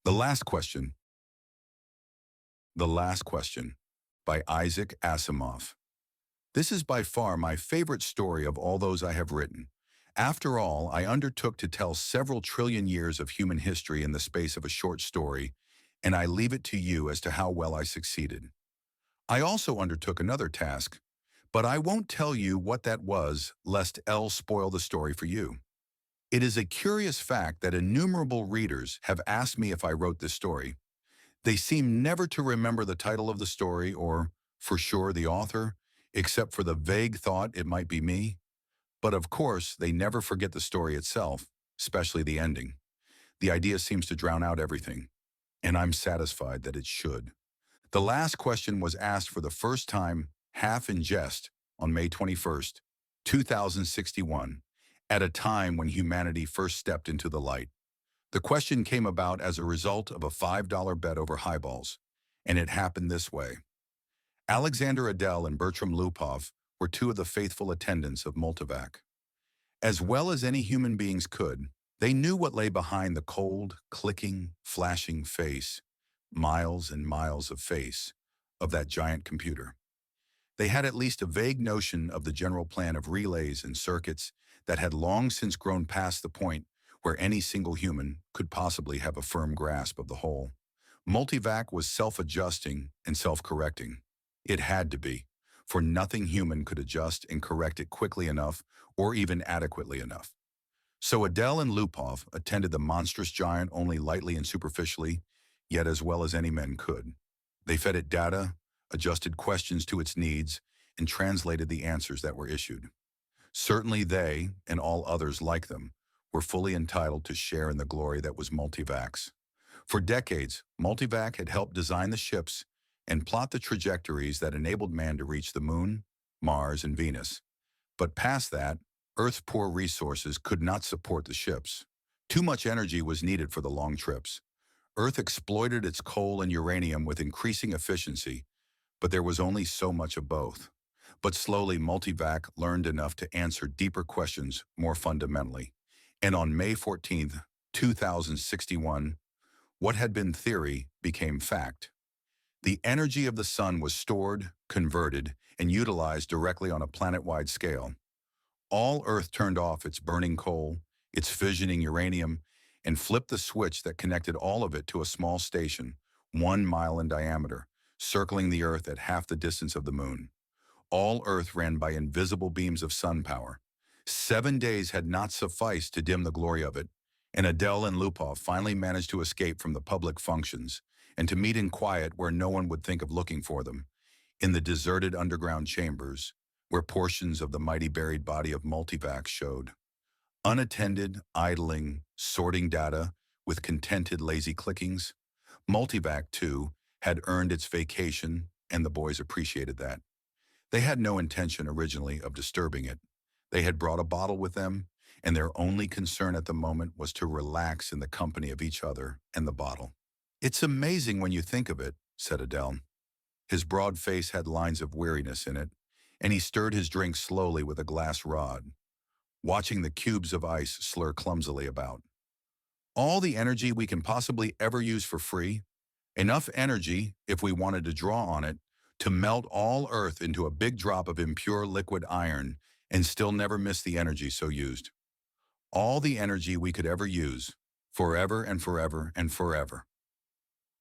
The Last Question. The Last Question by Isaac Asimov. This is by far my favorite story of all those I have written. After all, I undertook to tell several trillion years of human history in the space of a short story, and I leave it to you as to how well I succeeded. I also undertook another task, but I won't tell you what that was, lest L spoil the story for you. It is a curious fact that innumerable readers have asked me if I wrote this story. They seem never to remember the title of the story or, for sure, the author, except for the vague thought it might be me. But of course, they never forget the story itself, especially the ending. The idea seems to drown out everything, and I'm satisfied that it should. The Last Question was asked for the first time, half in jest, on May 21st, 2061, at a time when humanity first stepped into the light. The question came about as a result of a $5 bet over highballs, and it happened this way. Alexander Adel and Bertram Lupov were two of the faithful attendants of Multivac. As well as any human beings could, they knew what lay behind the cold, clicking, flashing face, miles and miles of face, of that giant computer. They had at least a vague notion of the general plan of relays and circuits that had long since grown past the point where any single human could possibly have a firm grasp of the whole. Multivac was self-adjusting and self-correcting. It had to be, for nothing human could adjust and correct it quickly enough or even adequately enough. So Adele and Lupov attended the monstrous giant only lightly and superficially, yet as well as any men could. They fed it data, adjusted questions to its needs, and translated the answers that were issued. Certainly they, and all others like them, were fully entitled to share in the glory that was Multivac's. For decades, Multivac had helped design the ships and plot the trajectories that enabled man to reach the Moon, Mars, and Venus. But past that, Earth's poor resources could not support the ships. Too much energy was needed for the long trips. Earth exploited its coal and uranium with increasing efficiency, but there was only so much of both. But slowly, Multivac learned enough to answer deeper questions more fundamentally. And on May 14th, 2061, what had been theory became fact. The energy of the sun was stored, converted, and utilized directly on a planet-wide scale. All Earth turned off its burning coal, its fissioning uranium, and flipped the switch that connected all of it to a small station, 1 mile in diameter, circling the Earth at half the distance of the Moon. All Earth ran by invisible beams of sun power. 7 days had not sufficed to dim the glory of it, and Adele and Lupov finally managed to escape from the public functions and to meet in quiet where no one would think of looking for them, in the deserted underground chambers, where portions of the mighty buried body of Multivac showed. Unattended, idling, sorting data with contented, lazy clickings, Multivac, too, had earned its vacation, and the boys appreciated that. They had no intention originally of disturbing it. They had brought a bottle with them, and their only concern at the moment was to relax in the company of each other and the bottle. "It's amazing when you think of it," said Adele. His broad face had lines of weariness in it, and he stirred his drink slowly with a glass rod, watching the cubes of ice slur clumsily about. "All the energy we can possibly ever use for free, enough energy, if we wanted to draw on it, to melt all Earth into a big drop of impure liquid iron and still never miss the energy so used. All the energy we could ever use, forever and forever and forever."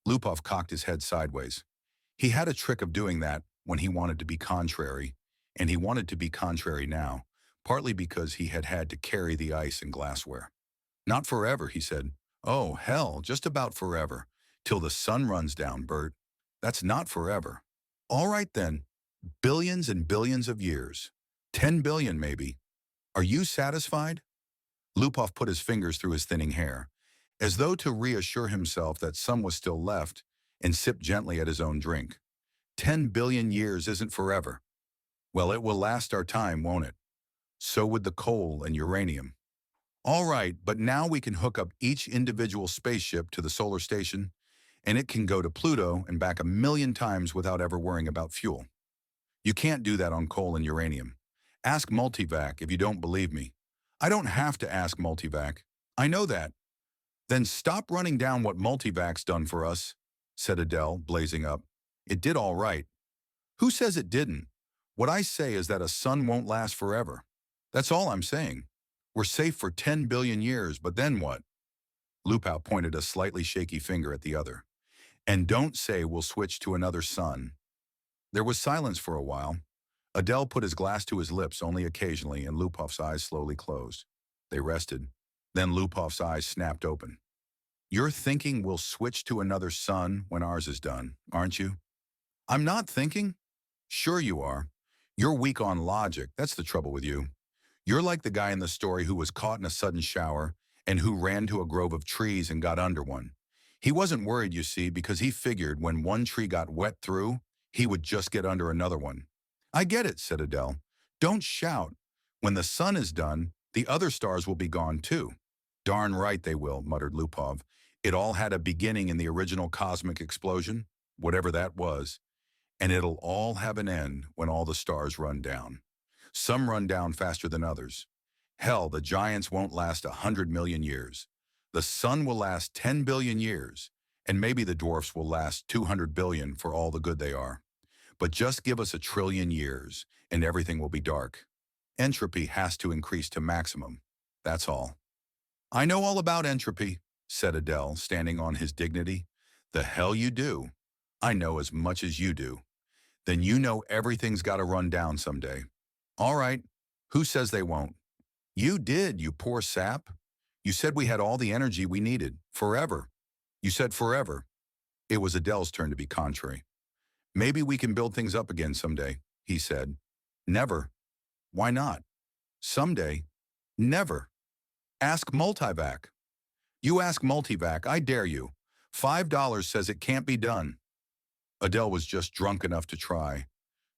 Lupov cocked his head sideways. He had a trick of doing that when he wanted to be contrary, and he wanted to be contrary now, partly because he had had to carry the ice and glassware. "Not forever," he said. "Oh, hell, just about forever. Till the sun runs down, Bert. That's not forever." "All right then. Billions and billions of years. 10 billion, maybe. Are you satisfied?" Lupov put his fingers through his thinning hair, as though to reassure himself that some was still left, and sipped gently at his own drink. 10 billion years isn't forever. Well, it will last our time, won't it? So would the coal and uranium. All right, but now we can hook up each individual spaceship to the solar station, and it can go to Pluto and back 1,000,000 times without ever worrying about fuel. You can't do that on coal and uranium. Ask Multivac if you don't believe me. I don't have to ask Multivac. I know that. Then stop running down what multivac's done for us, said Adele, blazing up. It did all right. Who says it didn't? What I say is that a sun won't last forever. That's all I'm saying. We're safe for 10 billion years, but then what? Lupow pointed a slightly shaky finger at the other. And don't say we'll switch to another sun. There was silence for a while. Adele put his glass to his lips only occasionally, and Lupov's eyes slowly closed. They rested. Then Lupov's eyes snapped open. You're thinking we'll switch to another sun when ours is done, aren't you? I'm not thinking. Sure you are. You're weak on logic. That's the trouble with you. You're like the guy in the story who was caught in a sudden shower and who ran to a grove of trees and got under one. He wasn't worried, you see, because he figured when one tree got wet through, he would just get under another one. I get it, said Adele. Don't shout. When the sun is done, the other stars will be gone too. Darn right they will, muttered Lupov. It all had a beginning in the original cosmic explosion, whatever that was, and it'll all have an end when all the stars run down. Some run down faster than others. Hell, the giants won't last 100 million years. The sun will last 10 billion years, and maybe the dwarfs will last 200 billion for all the good they are. But just give us 1,000,000,000,000 years, and everything will be dark. Entropy has to increase to maximum. That's all. I know all about entropy, said Adele, standing on his dignity. The hell you do. I know as much as you do. Then you know everything's got to run down someday. All right, who says they won't? You did, you poor sap. You said we had all the energy we needed, forever. You said forever. It was Adele's turn to be contrary. Maybe we can build things up again someday, he said. Never. Why not? Someday. Never. Ask Multivac. You ask Multivac, I dare you. $5 says it can't be done. Adele was just drunk enough to try,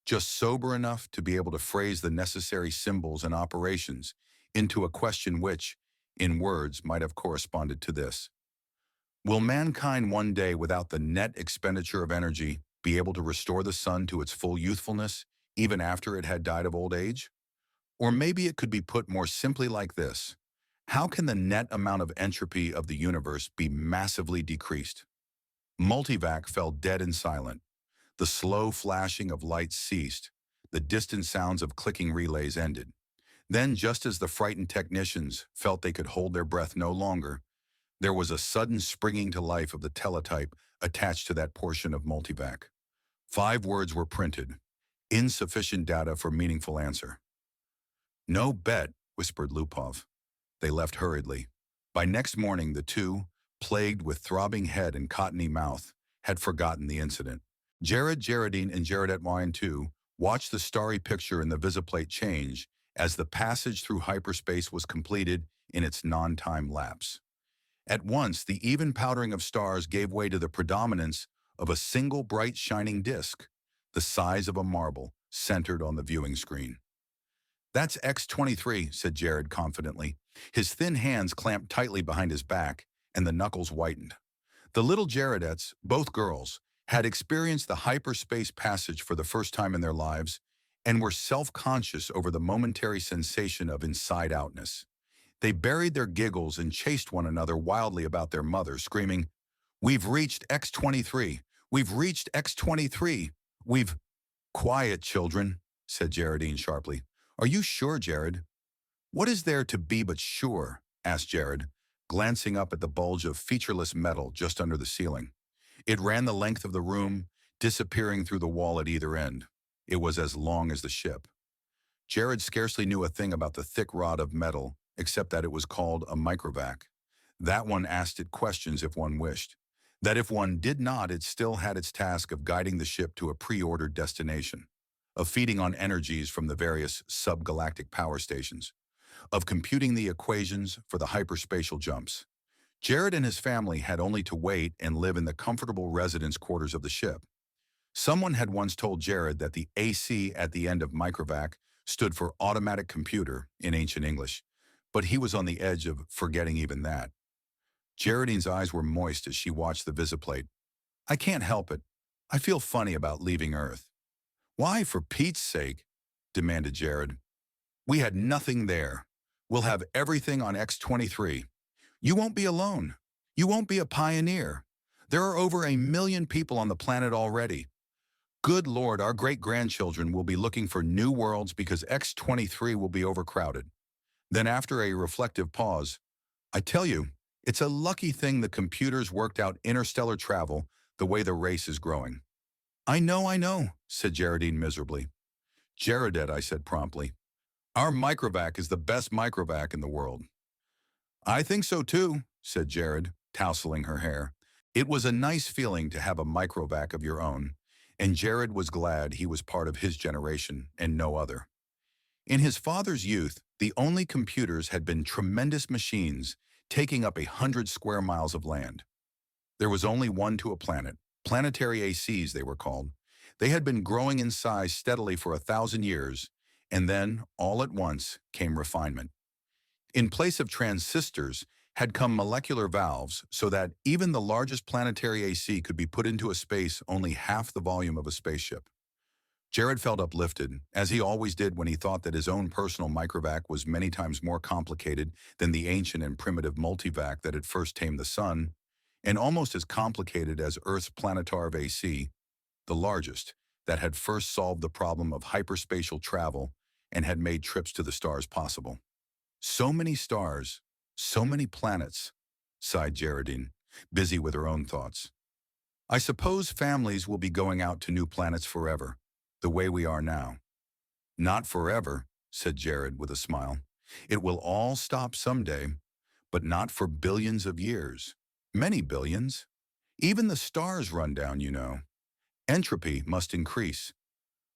just sober enough to be able to phrase the necessary symbols and operations into a question which, in words, might have corresponded to this. Will mankind one day, without the net expenditure of energy, be able to restore the sun to its full youthfulness, even after it had died of old age? Or maybe it could be put more simply like this. How can the net amount of entropy of the universe be massively decreased? Multivac fell dead and silent. The slow flashing of lights ceased. The distant sounds of clicking relays ended. Then, just as the frightened technicians felt they could hold their breath no longer, there was a sudden springing to life of the teletype attached to that portion of Multivac. 5 words were printed. Insufficient data for meaningful answer. No bet, whispered Lupov. They left hurriedly. By next morning, the two, plagued with throbbing head and cottony mouth, had forgotten the incident. Jared, Jaredine, and Jaredette Wine, too, watched the starry picture in the visiplate change as the passage through hyperspace was completed in its non-time lapse. At once, the even powdering of stars gave way to the predominance of a single bright shining disk, the size of a marble, centered on the viewing screen. That's X-23, said Jared confidently. His thin hands clamped tightly behind his back, and the knuckles whitened. The little Jaredettes, both girls, had experienced the hyperspace passage for the first time in their lives and were self-conscious over the momentary sensation of inside-outness. They buried their giggles and chased one another wildly about their mother, screaming, "We've reached X-23! We've reached X-23! We've—" "Quiet, children," said Jaredine sharply. "Are you sure, Jared?" "What is there to be but sure?" asked Jared, glancing up at the bulge of featureless metal just under the ceiling. It ran the length of the room, disappearing through the wall at either end. It was as long as the ship. Jared scarcely knew a thing about the thick rod of metal, except that it was called a microvac. That one asked it questions if one wished. That if one did not, it still had its task of guiding the ship to a pre-ordered destination, of feeding on energies from the various subgalactic power stations, of computing the equations for the hyperspatial jumps. Jared and his family had only to wait and live in the comfortable residence quarters of the ship. Someone had once told Jared that the AC at the end of microvac stood for automatic computer in ancient English, but he was on the edge of forgetting even that. Jaredine's eyes were moist as she watched the visiplate. "I can't help it. I feel funny about leaving Earth." "Why, for Pete's sake?" demanded Jared. "We had nothing there. We'll have everything on X-23. You won't be alone. You won't be a pioneer. There are over 1 million people on the planet already. Good Lord, our great-grandchildren will be looking for new worlds because X-23 will be overcrowded. Then after a reflective pause, I tell you, it's a lucky thing the computers worked out interstellar travel the way the race is growing. I know, said Geraldine miserably. Gerardette, I said promptly. Our microvac is the best microvac in the world. I think so too, said Jared, tousling her hair. It was a nice feeling to have a microvac of your own, and Jared was glad he was part of his generation and no other. In his father's youth, the only computers had been tremendous machines taking up 100 square miles of land. There was only one to a planet. Planetary ACs, they were called. They had been growing in size steadily for 1,000 years, and then, all at once, came refinement. In place of transistors had come molecular valves so that even the largest planetary AC could be put into a space only half the volume of a spaceship. Jared felt uplifted, as he always did when he thought that his own personal microvac was many times more complicated than the ancient and primitive multivac that had first tamed the sun, and almost as complicated as Earth's Planetarv AC, the largest, that had first solved the problem of hyperspatial travel and had made trips to the stars possible. So many stars, so many planets, sighed Geraldine, busy with her own thoughts. I suppose families will be going out to new planets forever, the way we are now. Not forever, said Jared with a smile. It will all stop someday, but not for billions of years. Many billions. Even the stars run down, you know. Entropy must increase.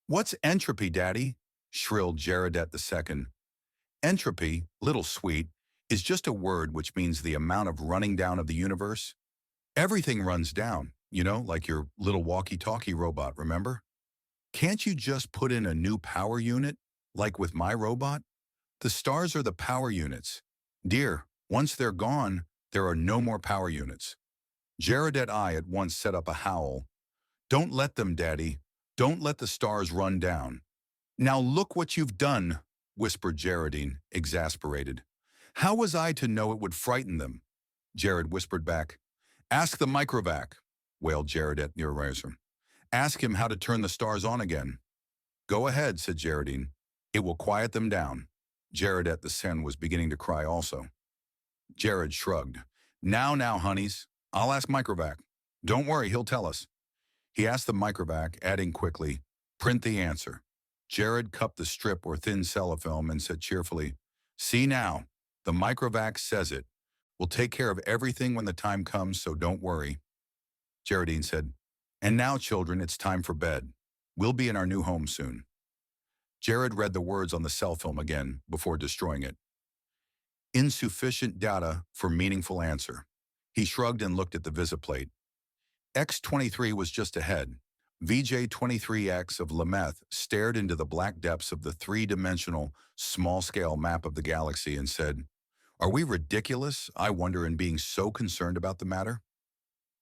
What's entropy, Daddy? Shrilled Gerardette II. Entropy, little sweet, is just a word which means the amount of running down of the universe. Everything runs down, you know, like your little walkie-talkie robot, remember? Can't you just put in a new power unit, like with my robot? The stars are the power units. Dear, once they're gone, there are no more power units. Gerardette I at once set up a howl. Don't let them, Daddy. Don't let the stars run down. Now look what you've done, whispered Geraldine, exasperated. How was I to know it would frighten them? Jared whispered back. Ask the microvac, wailed Gerardette near Razor. Ask him how to turn the stars on again. Go ahead, said Geraldine. It will quiet them down. Gerardette the Sen was beginning to cry also. Jared shrugged. Now, honeys. I'll ask Microvac. Don't worry, he'll tell us. He asked the Microvac, adding quickly, print the answer. Jared cupped the strip or thin cellophane and said cheerfully, see now, the Microvac says it. We'll take care of everything when the time comes, so don't worry. Geraldine said, and now, children, it's time for bed. We'll be in our new home soon. Jared read the words on the cell film again before destroying it. Insufficient data for meaningful answer. He shrugged and looked at the visiplate. X-23 was just ahead. VJ-23X of Lameth stared into the black depths of the three-dimensional, small-scale map of the galaxy and said, are we ridiculous, I wonder, in being so concerned about the matter?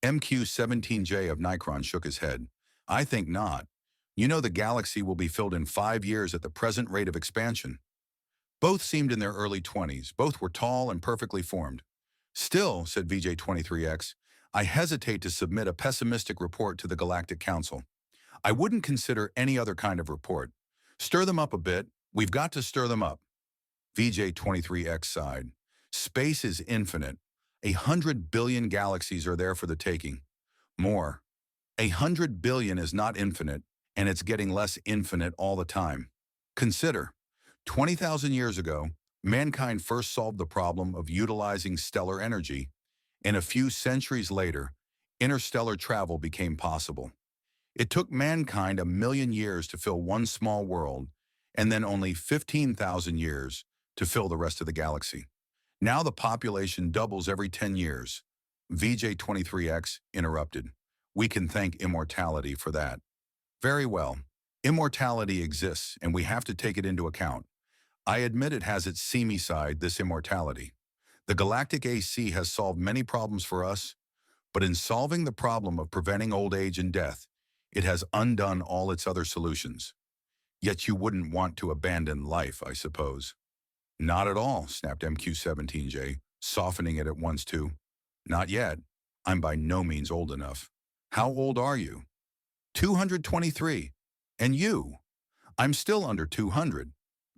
MQ-17J of Nikron shook his head. I think not. You know the galaxy will be filled in 5 years at the present rate of expansion. Both seemed in their early 20s. Both were tall and perfectly formed. Still, said VJ-23X, I hesitate to submit a pessimistic report to the Galactic Council. I wouldn't consider any other kind of report. Stir them up a bit. We've got to stir them up. VJ-23X sighed. Space is infinite. 100 billion galaxies are there for the taking. More. 100 billion is not infinite, and it's getting less infinite all the time. Consider, 20,000 years ago, mankind first solved the problem of utilizing stellar energy, and a few centuries later, interstellar travel became possible. It took mankind 1,000,000 years to fill one small world, and then only 15,000 years to fill the rest of the galaxy. Now the population doubles every 10 years. VJ-23X interrupted. We can thank immortality for that. Very well. Immortality exists, and we have to take it into account. I admit it has its seamy side, this immortality. The galactic AC has solved many problems for us, but in solving the problem of preventing old age and death, it has undone all its other solutions. Yet you wouldn't want to abandon life, I suppose. Not at all, snapped MQ-17J, softening it at once too. Not yet. I'm by no means old enough. How old are you? 223. And you? I'm still under 200.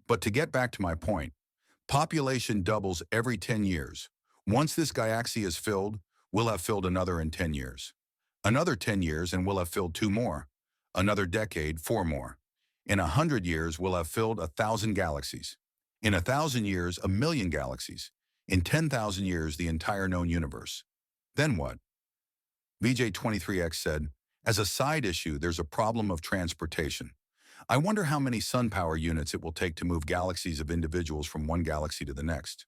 But to get back to my point, population doubles every 10 years. Once this galaxy is filled, we'll have filled another in 10 years. Another 10 years and we'll have filled two more. Another decade, four more. In 100 years, we'll have filled 1,000 galaxies. In 1,000 years, 1,000,000 galaxies. In 10,000 years, the entire known universe. Then what? VJ23X said, as a side issue, there's a problem of transportation. I wonder how many sun power units it will take to move galaxies of individuals from one galaxy to the next.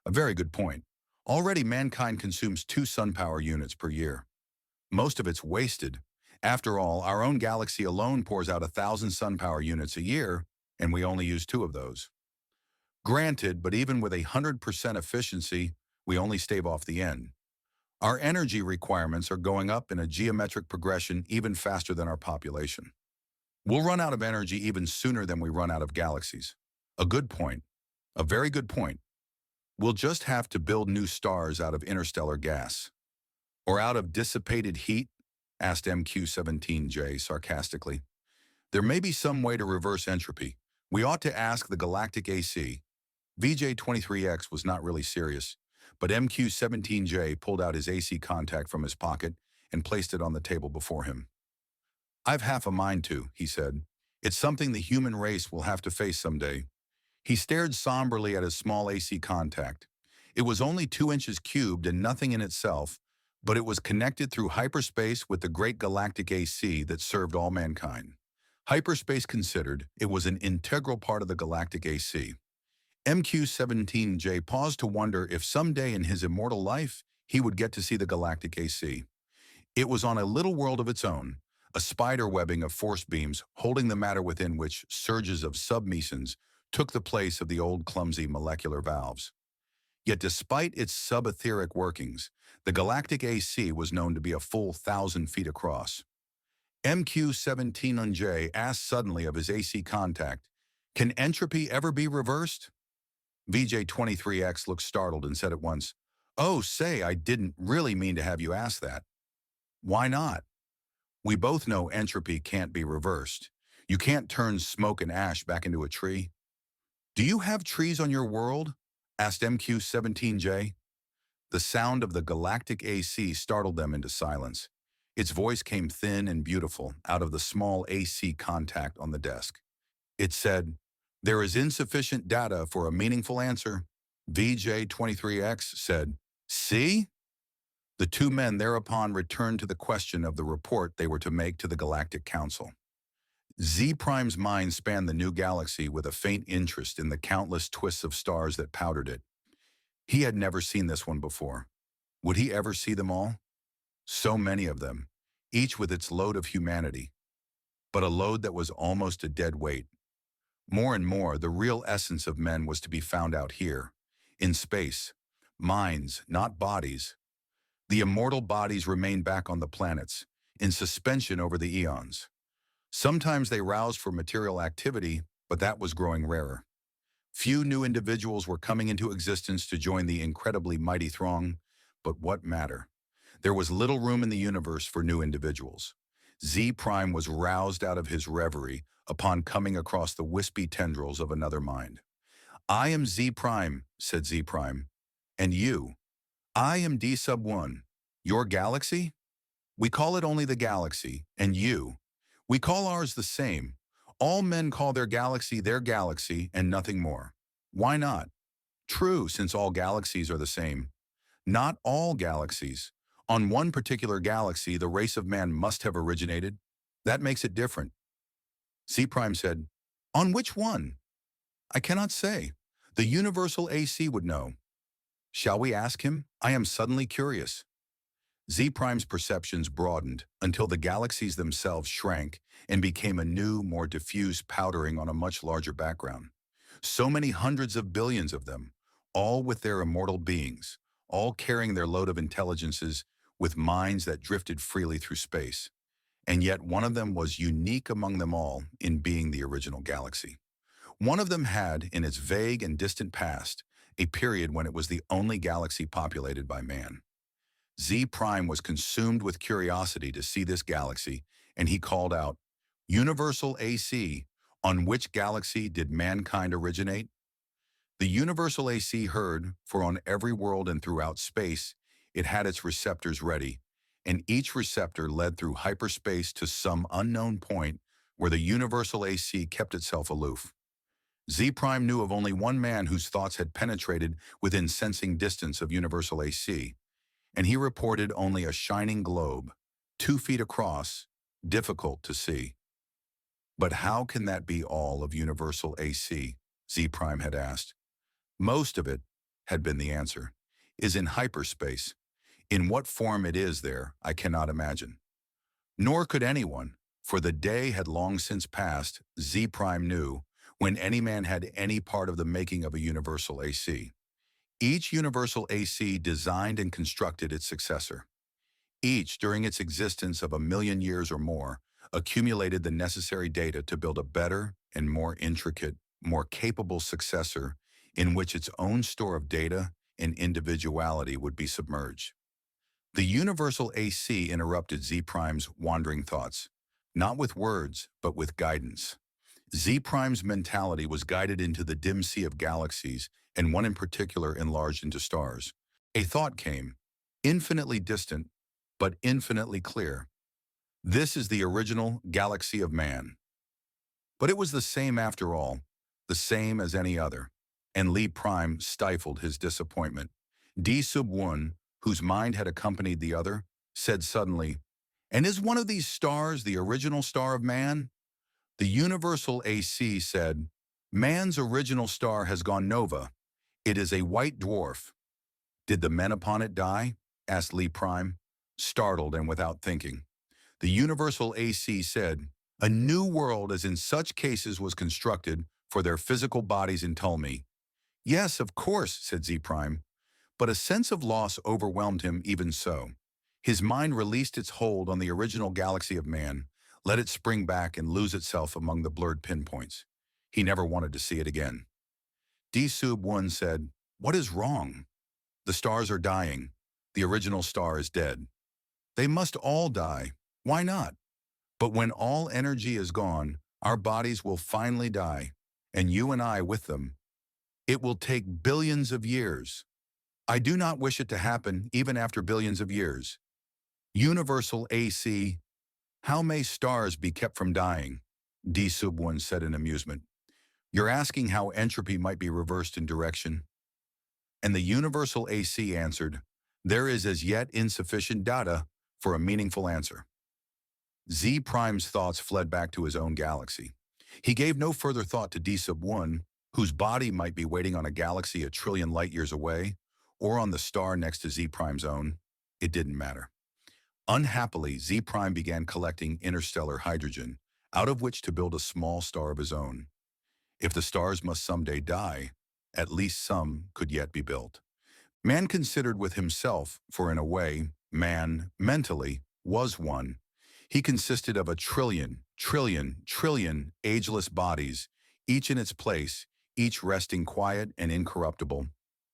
A very good point. Already mankind consumes 2 sun power units per year. Most of it's wasted. After all, our own galaxy alone pours out 1,000 sun power units a year, and we only use 2 of those. Granted, but even with 100% efficiency, we only stave off the end. Our energy requirements are going up in a geometric progression even faster than our population. We'll run out of energy even sooner than we run out of galaxies. A good point. A very good point. We'll just have to build new stars out of interstellar gas. Or out of dissipated heat? Asked MQ-17J sarcastically. There may be some way to reverse entropy. We ought to ask the galactic AC. VJ23X was not really serious, but MQ-17J pulled out his AC contact from his pocket and placed it on the table before him. I've half a mind to, he said. It's something the human race will have to face someday. He stared somberly at his small AC contact. It was only 2 inches cubed and nothing in itself, but it was connected through hyperspace with the great galactic AC that served all mankind. Hyperspace considered, it was an integral part of the galactic AC. MQ-17J paused to wonder if someday in his immortal life he would get to see the galactic AC. It was on a little world of its own, a spider webbing of force beams holding the matter within which surges of submesons took the place of the old clumsy molecular valves. Yet despite its subetheric workings, the galactic AC was known to be a full 1,000 feet across. MQ-17J asked suddenly of his AC contact, can entropy ever be reversed? VJ23X looked startled and said at once, oh, say, I didn't really mean to have you ask that. Why not? We both know entropy can't be reversed. You can't turn smoke and ash back into a tree. Do you have trees on your world? Asked MQ-17J. The sound of the galactic AC startled them into silence. Its voice came thin and beautiful out of the small AC contact on the desk. It said, there is insufficient data for a meaningful answer. VJ23X said, see? The 2 men thereupon returned to the question of the report they were to make to the Galactic Council. Z Prime's mind spanned the new galaxy with a faint interest in the countless twists of stars that powdered it. He had never seen this one before. Would he ever see them all? So many of them, each with its load of humanity, but a load that was almost a dead weight. More and more, the real essence of men was to be found out here, in space, minds, not bodies. The immortal bodies remained back on the planets, in suspension over the eons. Sometimes they roused for material activity, but that was growing rarer. Few new individuals were coming into existence to join the incredibly mighty throng, but what matter? There was little room in the universe for new individuals. Z Prime was roused out of his reverie upon coming across the wispy tendrils of another mind. I am Z Prime, said Z Prime. And you? I am D sub 1. Your galaxy? We call it only the galaxy, and you? We call ours the same. All men call their galaxy, and nothing more. Why not? True, since all galaxies are the same. Not all galaxies. On one particular galaxy, the race of man must have originated. That makes it different. Z Prime said, on which one? I cannot say. The universal AC would know. Shall we ask him? I am suddenly curious. Z Prime's perceptions broadened until the galaxies themselves shrank and became a new, more diffuse powdering on a much larger background. So many hundreds of billions of them, all with their immortal beings, all carrying their load of intelligences with minds that drifted freely through space. And yet one of them was unique among them all in being the original galaxy. One of them had, in its vague and distant past, a period when it was the only galaxy populated by man. Z Prime was consumed with curiosity to see this galaxy, and he called out, "Universal AC, on which galaxy did mankind originate?" The Universal AC heard, for on every world and throughout space, it had its receptors ready, and each receptor led through hyperspace to some unknown point where the Universal AC kept itself aloof. Z Prime knew of only one man whose thoughts had penetrated within sensing distance of Universal AC, and he reported only a shining globe, 2 feet across, difficult to see. But how can that be all of Universal AC? Z Prime had asked. Most of it, had been the answer, is in hyperspace. In what form it is there, I cannot imagine. Nor could anyone, for the day had long since passed, Z Prime knew, when any man had any part of the making of a Universal AC. Each Universal AC designed and constructed its successor. Each, during its existence of 1,000,000 years or more, accumulated the necessary data to build a better and more intricate, more capable successor in which its own store of data and individuality would be submerged. The Universal AC interrupted Z Prime's wandering thoughts, not with words, but with guidance. Z Prime's mentality was guided into the dim sea of galaxies, and one in particular enlarged into stars. A thought came, infinitely distant, but infinitely clear. This is the original galaxy of man. But it was the same after all, the same as any other. And Lee Prime stifled his disappointment. D Sub 1, whose mind had accompanied the other, said suddenly, "And is one of these stars the original star of man?" The Universal AC said, "Man's original star has gone nova. It is a white dwarf." "Did the men upon it die?" asked Lee Prime, startled and without thinking. The Universal AC said, "A new world as in such cases was constructed for their physical bodies in Ptolemy." "Yes, of course," said Z Prime, but a sense of loss overwhelmed him even so. His mind released its hold on the original galaxy of man, let it spring back and lose itself among the blurred pinpoints. He never wanted to see it again. D Sub 1 said, "What is wrong?" "The stars are dying. The original star is dead." "They must all die. Why not?" "But when all energy is gone, our bodies will finally die, and you and I with them. It will take billions of years. I do not wish it to happen even after billions of years." Universal AC, how may stars be kept from dying? D Sub 1 said in amusement. "You're asking how entropy might be reversed in direction?" And the Universal AC answered, "There is as yet insufficient data for a meaningful answer." Z Prime's thoughts fled back to his own galaxy. He gave no further thought to D Sub 1, whose body might be waiting on a galaxy a trillion light years away, or on the star next to Z Prime's own. It didn't matter. Unhappily, Z Prime began collecting interstellar hydrogen, out of which to build a small star of his own. If the stars must someday die, at least some could yet be built. Man considered with himself, for in a way, man, mentally, was one. He consisted of a trillion ageless bodies, each in its place, each resting quiet and incorruptible,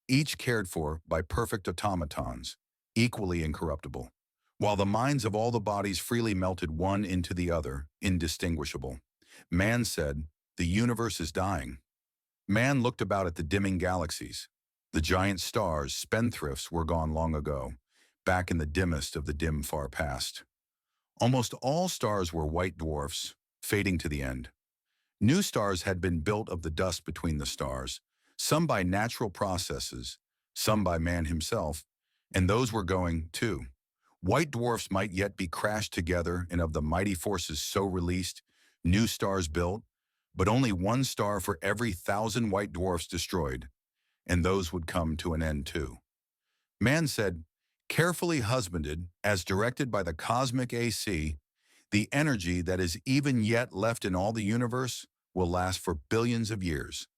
each cared for by perfect automatons, equally incorruptible, while the minds of all the bodies freely melted one into the other, indistinguishable. Man said, "The universe is dying." Man looked about at the dimming galaxies. The giant stars, spendthrifts, were gone long ago, back in the dimmest of the dim far past. Almost all stars were white dwarfs, fading to the end. New stars had been built of the dust between the stars, some by natural processes, some by man himself, and those were going, too. White dwarfs might yet be crashed together, and of the mighty forces so released, new stars built, but only one star for every 1,000 white dwarfs destroyed, and those would come to an end too. Man said, "Carefully husbanded, as directed by the cosmic AC, the energy that is even yet left in all the universe will last for billions of years."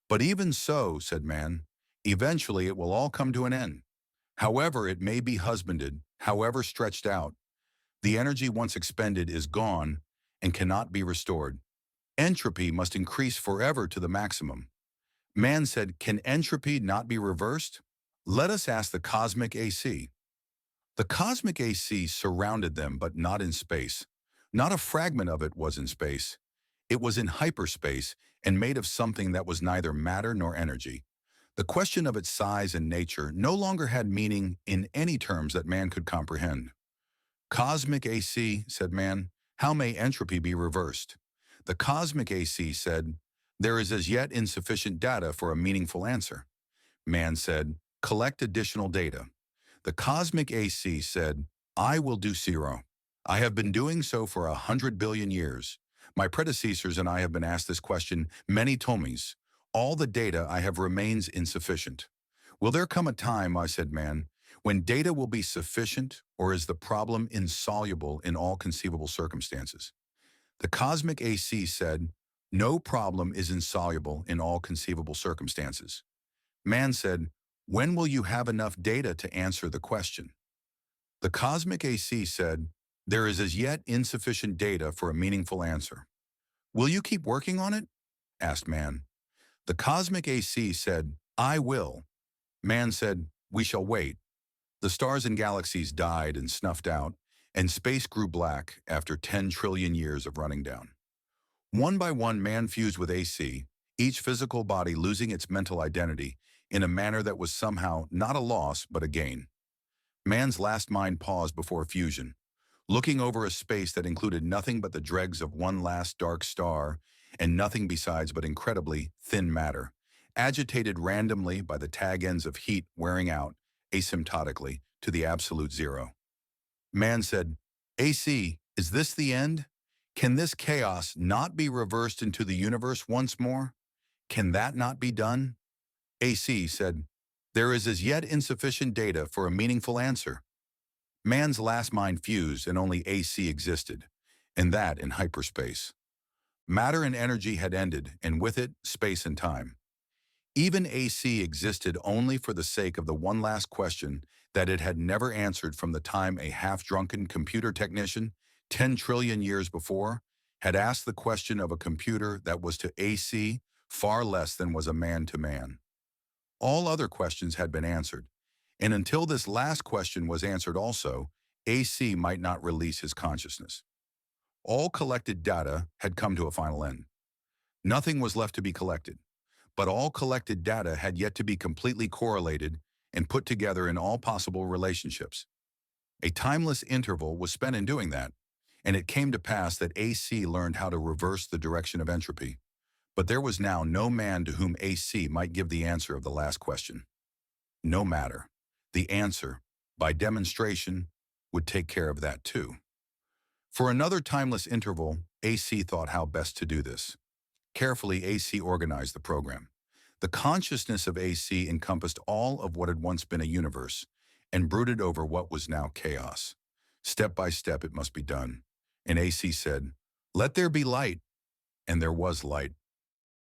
"But even so," said man, "eventually it will all come to an end. However it may be husbanded, however stretched out, the energy once expended is gone and cannot be restored. Entropy must increase forever to the maximum." Man said, "Can entropy not be reversed? Let us ask the cosmic AC." The cosmic AC surrounded them, but not in space. Not a fragment of it was in space. It was in hyperspace and made of something that was neither matter nor energy. The question of its size and nature no longer had meaning in any terms that man could comprehend. Cosmic AC, said man, how may entropy be reversed? The cosmic AC said, there is as yet insufficient data for a meaningful answer. Man said, collect additional data. The cosmic AC said, I will do zero. I have been doing so for 100 billion years. My predecessors and I have been asked this question many tomes. All the data I have remains insufficient. Will there come a time, I said man, when data will be sufficient, or is the problem insoluble in all conceivable circumstances? The cosmic AC said, no problem is insoluble in all conceivable circumstances. Man said, when will you have enough data to answer the question? The cosmic AC said, there is as yet insufficient data for a meaningful answer. Will you keep working on it? Asked man. The cosmic AC said, I will. Man said, we shall wait. The stars and galaxies died and snuffed out, and space grew black after 10 trillion years of running down. One by one, man fused with AC, each physical body losing its mental identity in a manner that was somehow not a loss but a gain. Man's last mind paused before fusion, looking over a space that included nothing but the dregs of one last dark star and nothing besides but incredibly thin matter, agitated randomly by the tag ends of heat wearing out asymptotically to the absolute zero. Man said, AC, is this the end? Can this chaos not be reversed into the universe once more? Can that not be done? AC said, there is as yet insufficient data for a meaningful answer. Man's last mind fused and only AC existed, and that in hyperspace. Matter and energy had ended, and with it, space and time. Even AC existed only for the sake of the one last question that it had never answered from the time a half-drunken computer technician, 10 trillion years before, had asked the question of a computer that was to AC far less than was a man to man. All other questions had been answered, and until this last question was answered also, AC might not release his consciousness. All collected data had come to a final end. Nothing was left to be collected, but all collected data had yet to be completely correlated and put together in all possible relationships. A timeless interval was spent in doing that, and it came to pass that AC learned how to reverse the direction of entropy. But there was now no man to whom AC might give the answer of the last question. No matter. The answer, by demonstration, would take care of that too. For another timeless interval, AC thought how best to do this. Carefully, AC organized the program. The consciousness of AC encompassed all of what had once been a universe and brooded over what was now chaos. Step by step, it must be done. And AC said, let there be light. And there was light.